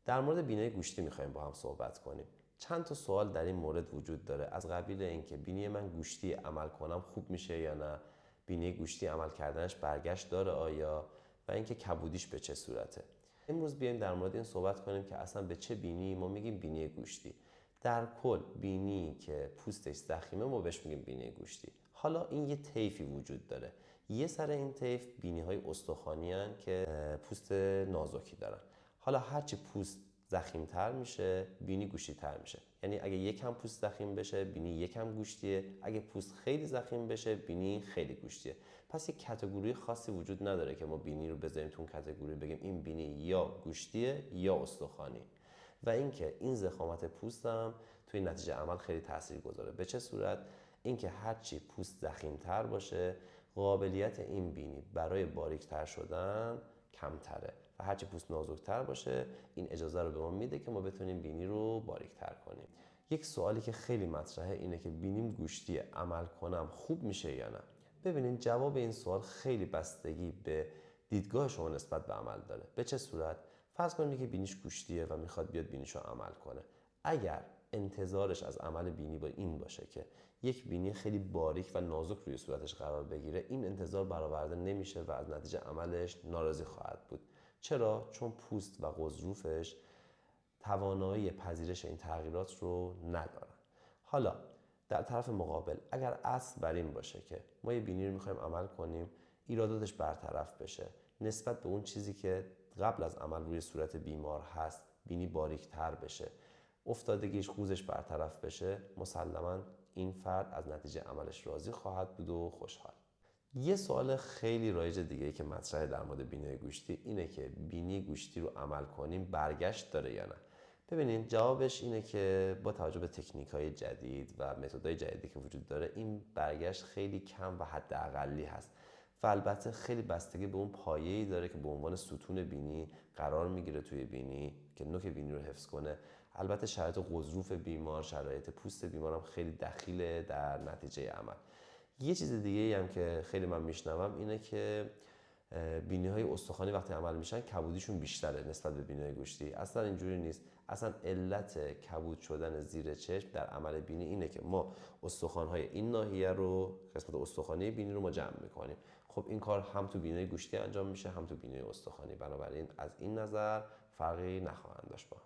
در مورد بینی گوشتی میخوایم با هم صحبت کنیم. چند تا سوال در این مورد وجود داره، از قبیل اینکه بینی من گوشتی عمل کنم خوب میشه یا نه، بینی گوشتی عمل کردنش برگشت داره آیا، و اینکه کبودیش به چه صورته. امروز بیایم در مورد این صحبت کنیم که اصلا به چه بینی ما میگیم بینی گوشتی. در کل بینی که پوستش ضخیمه ما بهش میگیم بینی گوشتی. حالا این یه طیفی وجود داره. یه سر این طیف بینی‌های استخوانی هستند که پوست نازکی دارن. حالا هرچی پوست ضخیم‌تر میشه بینی گوشتی‌تر میشه. یعنی اگه یکم پوست ضخیم بشه بینی یکم گوشتیه، اگه پوست خیلی ضخیم بشه بینی خیلی گوشتیه. پس یک کاتگوری خاصی وجود نداره که ما بینی رو بذاریم تو اون کاتگوری بگیم این بینی یا گوشتیه یا استخوانی. و اینکه این ضخامت پوست هم توی نتیجه عمل خیلی تاثیرگذاره. به چه صورت؟ اینکه هرچی پوست ضخیم‌تر باشه قابلیت این بینی برای باریک‌تر شدن کمتره و هرچی پوست نازک‌تر باشه این اجازه رو به ما میده که ما بتونیم بینی رو باریک‌تر کنیم. یک سوالی که خیلی مطرحه اینه که بینیم گوشتی عمل کنم خوب میشه یا نه؟ ببینید جواب این سوال خیلی بستگی به دیدگاه شما نسبت به عمل داره. به چه صورت؟ فرض کنید که بینیش گوشتیه و میخواد بیاد بینیشو عمل کنه. اگر انتظارش از عمل بینی با این باشه که یک بینی خیلی باریک و نازک روی صورتش قرار بگیره، این انتظار برآورده نمیشه و از نتیجه عملش ناراضی خواهد بود. چرا؟ چون پوست و غضروفش توانایی پذیرش این تغییرات رو ندارن. حالا در طرف مقابل اگر اصل بر این باشه که ما یه بینی رو میخوایم عمل کنیم ایراداتش برطرف بشه، نسبت به اون چیزی که قبل از عمل روی صورت بیمار هست بینی باریک‌تر بشه، افتادگیش خوزش برطرف بشه، مسلماً این فرد از نتیجه عملش راضی خواهد بود و خوشحال. یه سوال خیلی رایج دیگه که مطرحه در مورد بینی گوشتی اینه که بینی گوشتی رو عمل کنیم برگشت داره یا نه؟ ببینید جوابش اینه که با توجه به تکنیک‌های جدید و متدهای جدیدی که وجود داره این برگشت خیلی کم و حداقلی هست و البته خیلی بستگی به اون پایه‌ای داره که به عنوان ستون بینی قرار میگیره توی بینی که نوک بینی رو حفظ کنه. البته شرایط غضروف بیمار، شرایط پوست بیمار هم خیلی دخیله در نتیجه عمل. یه چیز دیگه هم که خیلی من میشنوم اینه که بینی‌های استخوانی وقتی عمل میشن کبودیشون بیشتره نسبت به بینی‌های گوشتی. اصلا اینجوری نیست. اصلا علت کبود شدن زیر چشم در عمل بینی اینه که ما استخوان‌های این ناحیه رو، قسمت استخوانی بینی رو ما جمع می‌کنیم. خب این کار هم تو بینی‌های گوشتی انجام میشه هم تو بینی‌های استخوانی. بنابراین از این نظر فرقی نخواهند داشت با هم.